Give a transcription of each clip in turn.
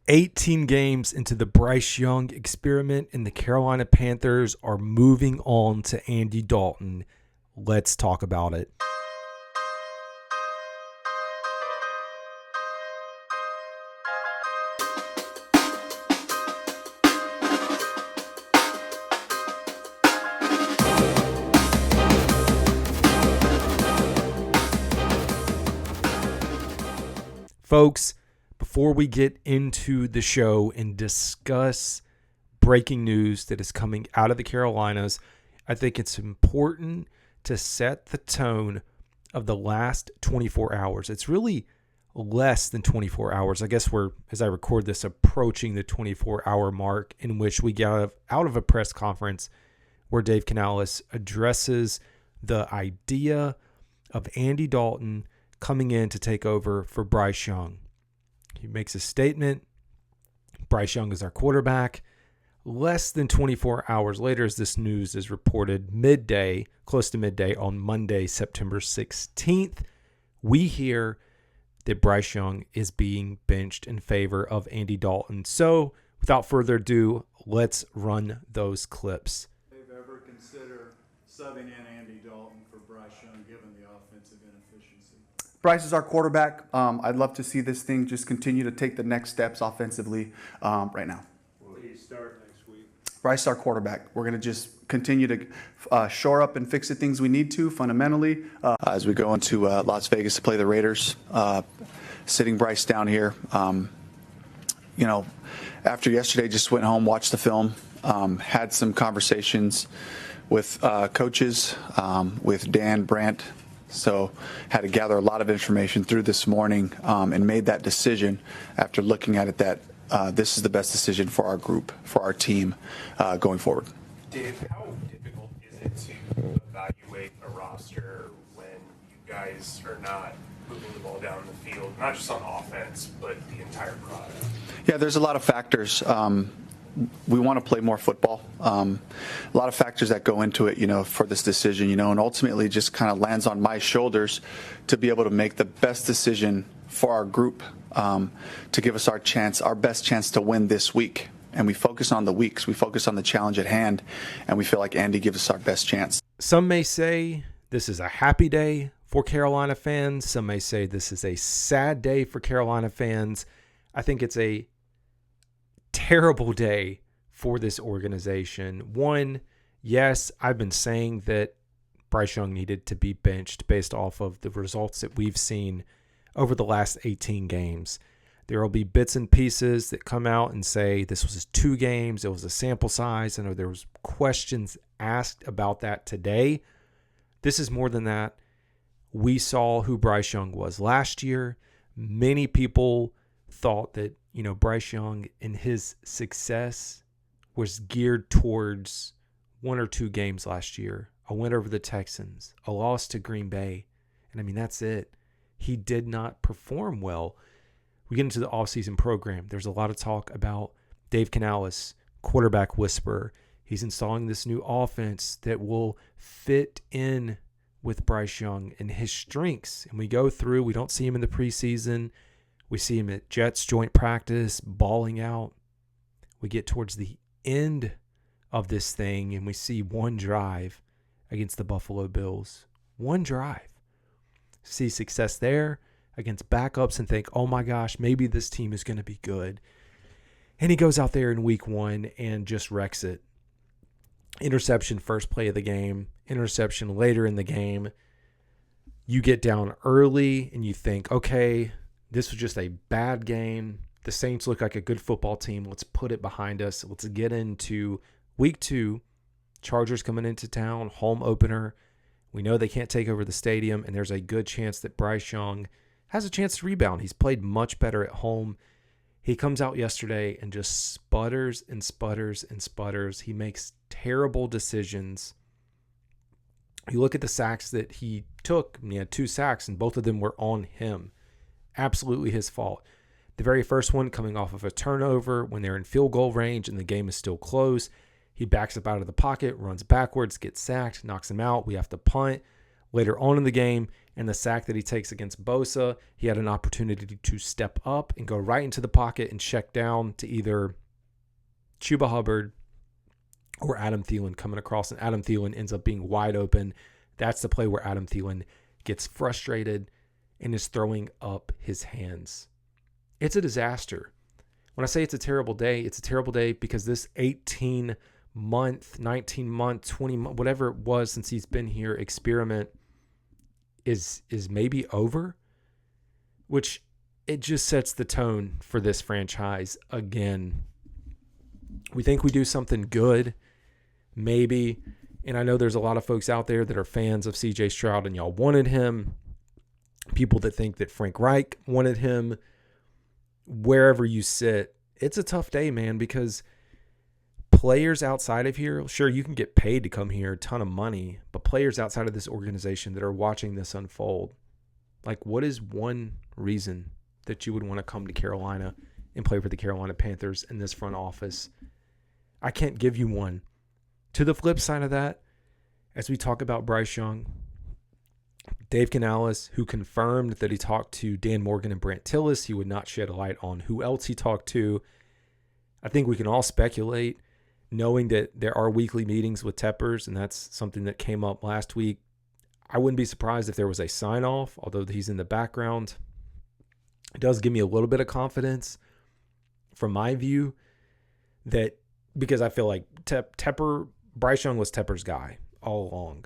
18 games into the Bryce Young experiment, and the Carolina Panthers are moving on to Andy Dalton. Let's talk about it. Folks, before we get into the show and discuss breaking news that is coming out of the Carolinas, I think it's important to set the tone of the last 24 hours. It's really less than 24 hours. I guess we're, as I record this, approaching the 24-hour mark in which we get out of a press conference where Dave Canales addresses the idea of Andy Dalton coming in to take over for Bryce Young. He makes a statement. Bryce Young is our quarterback. Less than 24 hours later, as this news is reported midday, close to midday on Monday, September 16th, we hear that Bryce Young is being benched in favor of Andy Dalton. So, without further ado, let's run those clips. They've ever consider subbing in Andy Dalton for Bryce Young, given the offensive inefficiency? Bryce is our quarterback. I'd love to see this thing just continue to take the next steps offensively right now. Will he start next week? Bryce is our quarterback. We're going to just continue to shore up and fix the things we need to fundamentally. As we go into Las Vegas to play the Raiders, sitting Bryce down here, after yesterday, just went home, watched the film, had some conversations with coaches, with Dan Brandt. So had to gather a lot of information through this morning and made that decision after looking at it that this is the best decision for our group, for our team going forward. Dave, how difficult is it to evaluate a roster when you guys are not moving the ball down the field, not just on offense, but the entire product? Yeah, there's a lot of factors. We want to play more football. A lot of factors that go into it, for this decision, and ultimately just kind of lands on my shoulders to be able to make the best decision for our group, to give us our best chance to win this week. And we focus on the weeks. We focus on the challenge at hand, and we feel like Andy gives us our best chance. Some may say this is a happy day for Carolina fans. Some may say this is a sad day for Carolina fans. I think it's a terrible day for this organization. One, yes, I've been saying that Bryce Young needed to be benched based off of the results that we've seen over the last 18 games. There will be bits and pieces that come out and say this was 2 games, it was a sample size. I know there was questions asked about that today. This is more than that. We saw who Bryce Young was last year. Many people thought that Bryce Young and his success was geared towards 1 or 2 games last year. A win over the Texans, a loss to Green Bay. And that's it. He did not perform well. We get into the offseason program. There's a lot of talk about Dave Canales, quarterback whisperer. He's installing this new offense that will fit in with Bryce Young and his strengths. And we go through, we don't see him in the preseason. We see him at Jets joint practice, balling out. We get towards the end of this thing, and we see one drive against the Buffalo Bills. One drive. See success there against backups and think, oh my gosh, maybe this team is going to be good. And he goes out there in week 1 and just wrecks it. Interception first play of the game. Interception later in the game. You get down early and you think, okay, this was just a bad game. The Saints look like a good football team. Let's put it behind us. Let's get into week 2. Chargers coming into town, home opener. We know they can't take over the stadium, and there's a good chance that Bryce Young has a chance to rebound. He's played much better at home. He comes out yesterday and just sputters and sputters and sputters. He makes terrible decisions. You look at the sacks that he took. He had 2 sacks, and both of them were on him. Absolutely his fault. The very first one coming off of a turnover when they're in field goal range and the game is still close. He backs up out of the pocket, runs backwards, gets sacked, knocks him out. We have to punt. later on in the game, and the sack that he takes against Bosa, he had an opportunity to step up and go right into the pocket and check down to either Chuba Hubbard or Adam Thielen coming across, and Adam Thielen ends up being wide open. That's the play where Adam Thielen gets frustrated and is throwing up his hands. It's a disaster. When I say it's a terrible day because this 18-month, 19-month, 20-month, whatever it was since he's been here, experiment is maybe over, which it just sets the tone for this franchise again. We think we do something good, maybe, and I know there's a lot of folks out there that are fans of CJ Stroud and y'all wanted him, people that think that Frank Reich wanted him. Wherever you sit, it's a tough day, man, because players outside of here, sure, you can get paid to come here, a ton of money, but players outside of this organization that are watching this unfold, like, what is one reason that you would want to come to Carolina and play for the Carolina Panthers in this front office? I can't give you one. To the flip side of that, as we talk about Bryce Young, Dave Canales, who confirmed that he talked to Dan Morgan and Brant Tillis, he would not shed a light on who else he talked to. I think we can all speculate, knowing that there are weekly meetings with Teppers, and that's something that came up last week. I wouldn't be surprised if there was a sign-off, although he's in the background. It does give me a little bit of confidence from my view that, because I feel like Bryce Young was Tepper's guy all along.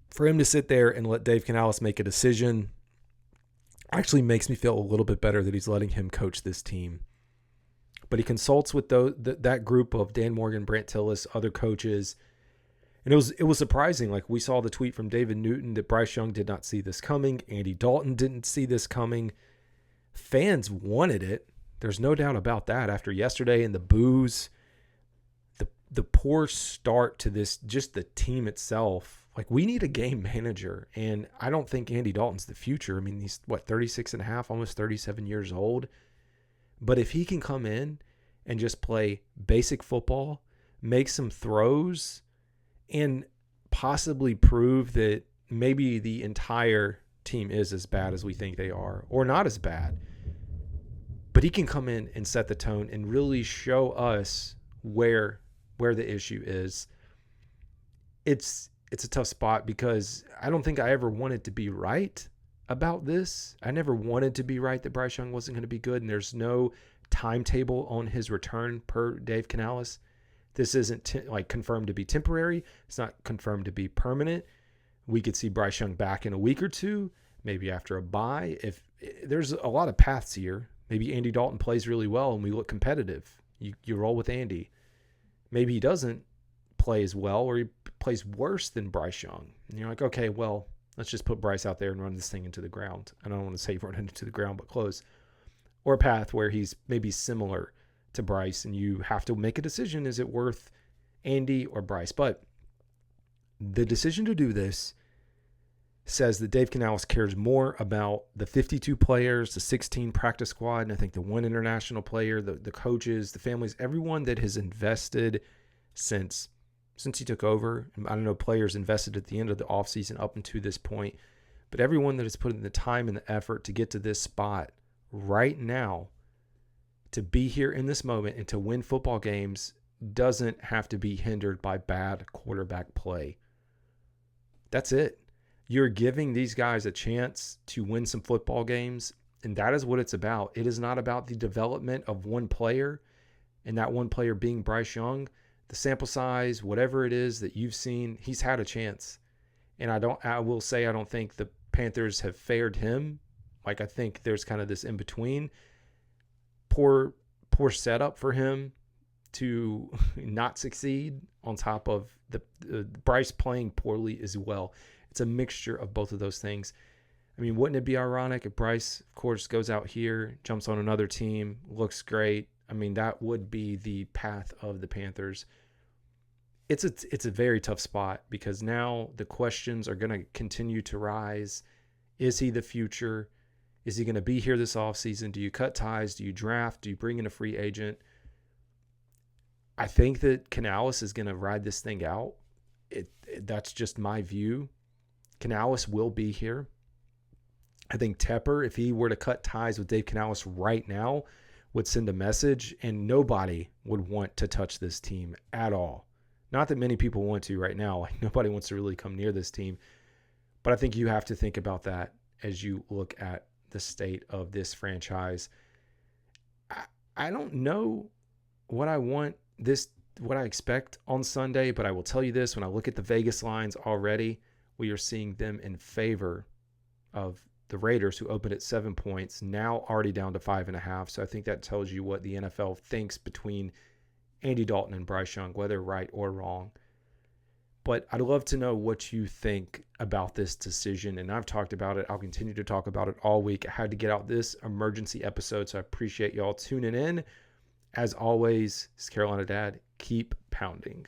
For him to sit there and let Dave Canales make a decision actually makes me feel a little bit better that he's letting him coach this team. But he consults with that group of Dan Morgan, Brant Tillis, other coaches. And it was surprising. Like, we saw the tweet from David Newton that Bryce Young did not see this coming. Andy Dalton didn't see this coming. Fans wanted it. There's no doubt about that. After yesterday and the boos, the poor start to this, just the team itself. Like, we need a game manager, and I don't think Andy Dalton's the future. I mean, he's, 36 and a half, almost 37 years old. But if he can come in and just play basic football, make some throws, and possibly prove that maybe the entire team is as bad as we think they are, or not as bad, but he can come in and set the tone and really show us where the issue is. It's a tough spot because I don't think I ever wanted to be right about this. I never wanted to be right that Bryce Young wasn't going to be good, and there's no timetable on his return per Dave Canales. This isn't confirmed to be temporary. It's not confirmed to be permanent. We could see Bryce Young back in a week or two, maybe after a bye. If there's a lot of paths here, maybe Andy Dalton plays really well and we look competitive. You roll with Andy. Maybe he doesn't play as well, or he plays worse than Bryce Young. And you're like, okay, well, let's just put Bryce out there and run this thing into the ground. I don't want to say run it into the ground, but close. Or a path where he's maybe similar to Bryce, and you have to make a decision. Is it worth Andy or Bryce? But the decision to do this says that Dave Canales cares more about the 52 players, the 16 practice squad, and I think the one international player, the coaches, the families, everyone that has invested since he took over. I don't know, players invested at the end of the offseason up until this point, but everyone that has put in the time and the effort to get to this spot right now, to be here in this moment and to win football games, doesn't have to be hindered by bad quarterback play. That's it. You're giving these guys a chance to win some football games, and that is what it's about. It is not about the development of one player, and that one player being Bryce Young. The sample size, whatever it is that you've seen, he's had a chance. And I will say I don't think the Panthers have fared him. Like, I think there's kind of this in between. Poor setup for him to not succeed, on top of the Bryce playing poorly as well. It's a mixture of both of those things. I mean, wouldn't it be ironic if Bryce, of course, goes out here, jumps on another team, looks great? I mean, that would be the path of the Panthers. It's a very tough spot, because now the questions are going to continue to rise. Is he the future? Is he going to be here this offseason? Do you cut ties? Do you draft? Do you bring in a free agent? I think that Canales is going to ride this thing out. That's just my view. Canales will be here. I think Tepper, if he were to cut ties with Dave Canales right now, would send a message, and nobody would want to touch this team at all. Not that many people want to right now. Like, nobody wants to really come near this team. But I think you have to think about that as you look at the state of this franchise. I don't know what I expect on Sunday, but I will tell you this. When I look at the Vegas lines already, we are seeing them in favor of the Raiders, who opened at 7 points, now already down to 5.5. So I think that tells you what the NFL thinks between Andy Dalton and Bryce Young, whether right or wrong. But I'd love to know what you think about this decision. And I've talked about it. I'll continue to talk about it all week. I had to get out this emergency episode, so I appreciate y'all tuning in. As always, it's Carolina Dad. Keep pounding.